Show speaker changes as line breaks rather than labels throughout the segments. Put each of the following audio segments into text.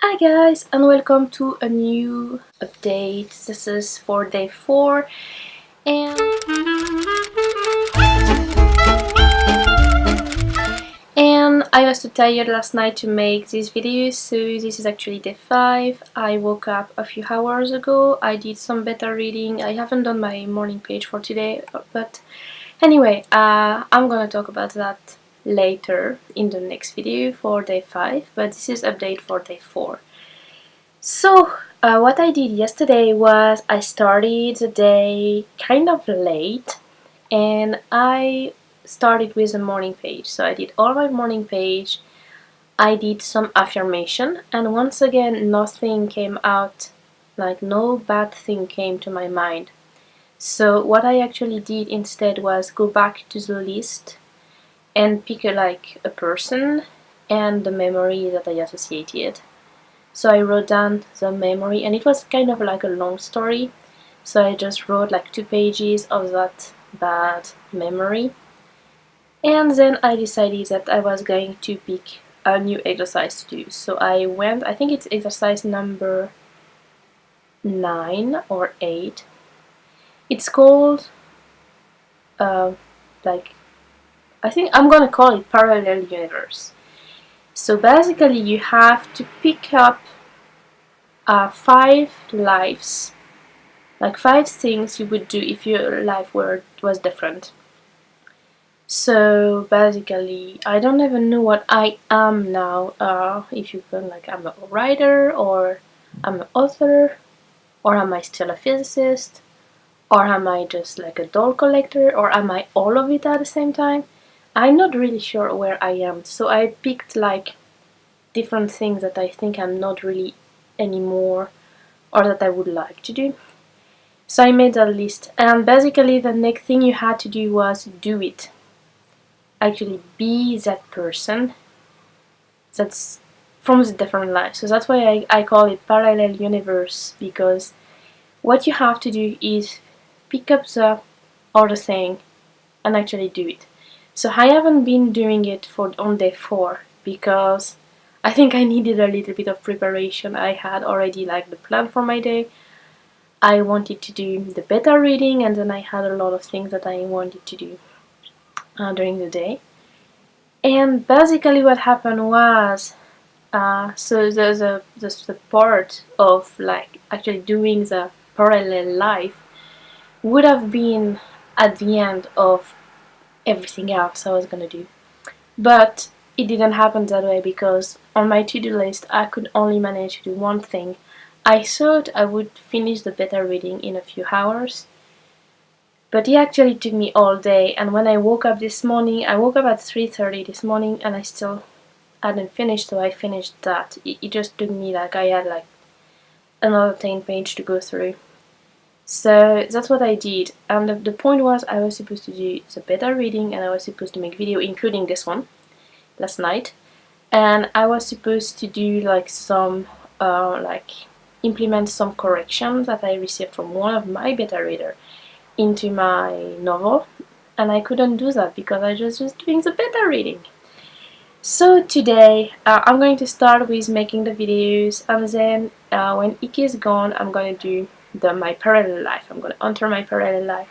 Hi guys, and welcome to a new update. This is for day 4 and I was too tired last night to make this video, so this is actually day 5. I woke up a few hours ago. I did some beta reading. I haven't done my morning page for today, but anyway, I'm gonna talk about that later in the next video for day 5, but this is update for day 4. So, what I did yesterday was I started the day kind of late and I started with a morning page. So I did all my morning page, I did some affirmation, and once again nothing came out, like no bad thing came to my mind. So what I actually did instead was go back to the list and pick a person and the memory that I associated. So I wrote down the memory, and it was kind of like a long story. So I just wrote like 2 pages of that bad memory. And then I decided that I was going to pick a new exercise to do. So I went, I think it's exercise number 9 or 8. It's called, like, I think I'm gonna call it parallel universe. So basically you have to pick up 5 lives, like 5 things you would do if your life was different. So basically, I don't even know what I am now. If you feel like I'm a writer, or I'm an author, or am I still a physicist, or am I just like a doll collector, or am I all of it at the same time? I'm not really sure where I am. So I picked like different things that I think I'm not really anymore, or that I would like to do. So I made a list, and basically the next thing you had to do was do it. Actually be that person that's from the different life. So that's why I call it parallel universe, because what you have to do is pick up the other thing and actually do it. So I haven't been doing it on day 4 because I think I needed a little bit of preparation. I had already like the plan for my day. I wanted to do the beta reading, and then I had a lot of things that I wanted to do during the day. And basically what happened was, so the part of like actually doing the parallel life would have been at the end of everything else I was gonna do. But it didn't happen that way, because on my to-do list I could only manage to do one thing. I thought I would finish the beta reading in a few hours, but it actually took me all day. And when I woke up this morning, I woke up at 3:30 this morning and I still hadn't finished, so I finished that. It just took me like I had like another 10 pages to go through. So that's what I did, and the point was I was supposed to do the beta reading, and I was supposed to make video, including this one, last night, and I was supposed to do like some implement some corrections that I received from one of my beta reader into my novel, and I couldn't do that because I was just doing the beta reading. So today I'm going to start with making the videos, and then when Iki is gone I'm going to do my parallel life. I'm going to enter my parallel life.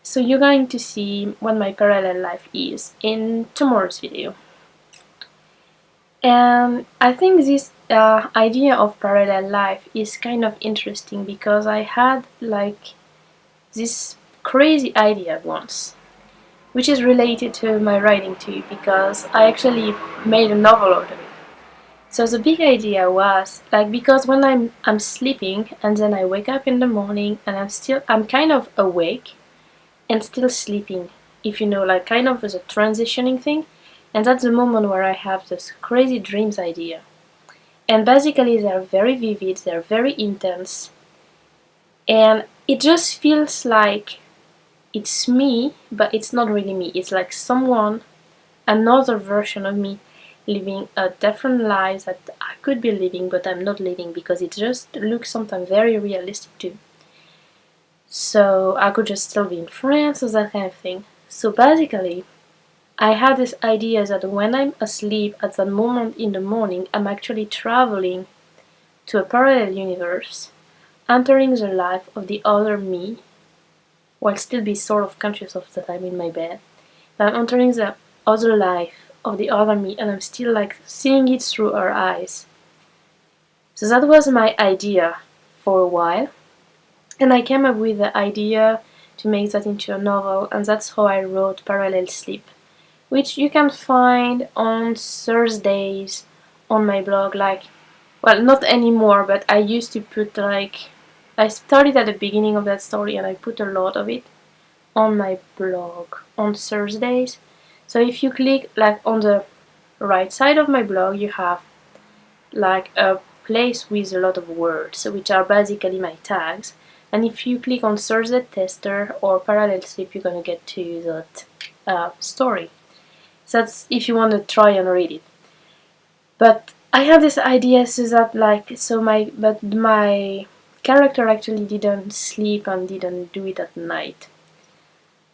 So you're going to see what my parallel life is in tomorrow's video. And I think this idea of parallel life is kind of interesting, because I had like this crazy idea once, which is related to my writing too, because I actually made a novel out of it. So the big idea was like, because when I'm sleeping and then I wake up in the morning and I'm kind of awake and still sleeping, if you know, like kind of as a transitioning thing, and that's the moment where I have this crazy dreams idea. And basically they're very vivid, they're very intense, and it just feels like it's me, but it's not really me. It's like someone, another version of me, living a different life that I could be living, but I'm not living, because it just looks sometimes very realistic too. So I could just still be in France or that kind of thing. So basically, I had this idea that when I'm asleep at that moment in the morning, I'm actually traveling to a parallel universe, entering the life of the other me, while still be sort of conscious of that I'm in my bed. But I'm entering the other life of the other me, and I'm still like seeing it through her eyes. So that was my idea for a while, and I came up with the idea to make that into a novel, and that's how I wrote Parallel Sleep, which you can find on Thursdays on my blog. Like, well, not anymore, but I used to put like, I started at the beginning of that story and I put a lot of it on my blog on Thursdays. So if you click like on the right side of my blog, you have like a place with a lot of words, which are basically my tags. And if you click on Thursday Tester or Parallel Sleep, you're gonna get to that story. So that's if you want to try and read it. But I have this idea so that my character actually didn't sleep and didn't do it at night.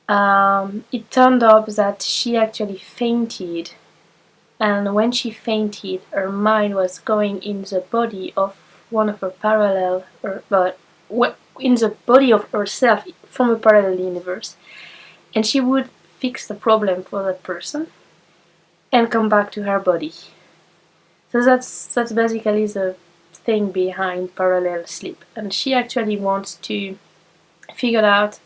It turned up that she actually fainted, and when she fainted, her mind was going in the body of one of her parallel, but in the body of herself from a parallel universe, and she would fix the problem for that person and come back to her body. So that's basically the thing behind parallel sleep, and she actually wants to figure out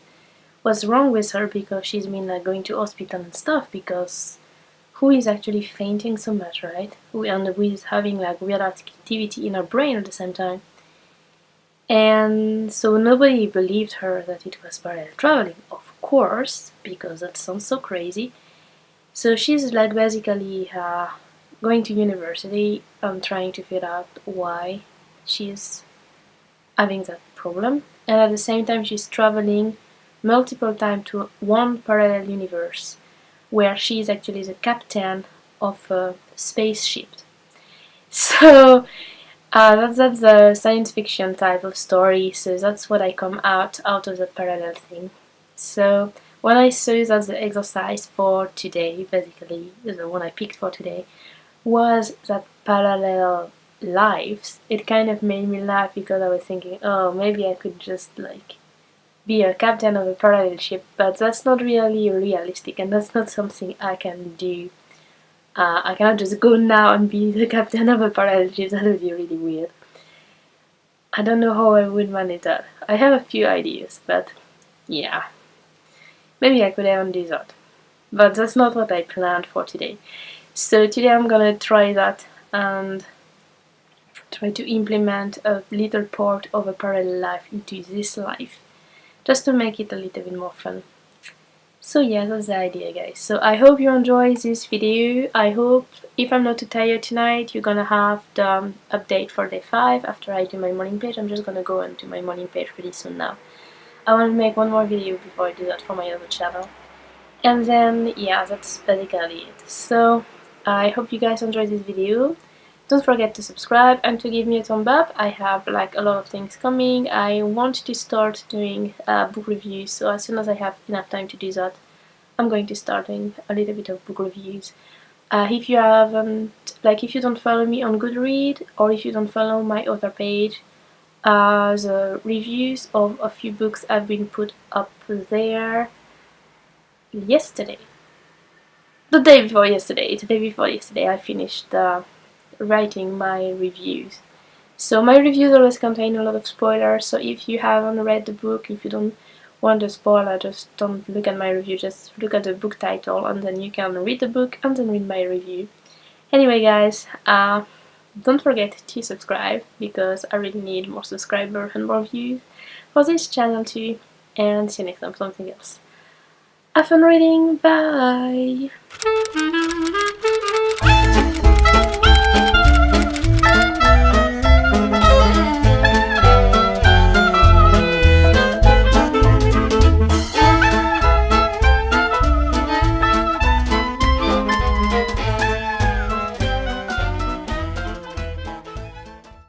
what's wrong with her because she's been like going to hospital and stuff, because who is actually fainting so much, right? And who is having like weird activity in her brain at the same time. And so nobody believed her that it was parallel traveling, of course, because that sounds so crazy. So she's like basically going to university and trying to figure out why she's having that problem. And at the same time, she's traveling multiple times to one parallel universe where she is actually the captain of a spaceship. So that's a science fiction type of story. So that's what I come out of that parallel thing. So when I saw that the exercise for today, basically the one I picked for today, was that parallel lives, it kind of made me laugh because I was thinking, oh, maybe I could just like be a captain of a parallel ship, but that's not really realistic, and that's not something I can do. I cannot just go now and be the captain of a parallel ship. That would be really weird. I don't know how I would manage that. I have a few ideas, but yeah, maybe I could even do that. But that's not what I planned for today. So today I'm gonna try that and try to implement a little part of a parallel life into this life, just to make it a little bit more fun. So yeah, that's the idea, guys. So I hope you enjoy this video. I hope if I'm not too tired tonight, you're gonna have the update for day 5 after I do my morning page. I'm just gonna go and do my morning page pretty soon now. I want to make one more video before I do that for my other channel. And then, yeah, that's basically it. So I hope you guys enjoyed this video. Don't forget to subscribe and to give me a thumb up. I have like a lot of things coming. I want to start doing book reviews, so as soon as I have enough time to do that, I'm going to start doing a little bit of book reviews. If you haven't, like if you don't follow me on Goodreads, or if you don't follow my author page, the reviews of a few books have been put up there yesterday. The day before yesterday, I finished writing my reviews. So my reviews always contain a lot of spoilers, so if you haven't read the book, if you don't want a spoiler, just don't look at my review, just look at the book title and then you can read the book and then read my review. Anyway guys, don't forget to subscribe because I really need more subscribers and more views for this channel too, and see you next time for something else. Have fun reading, bye!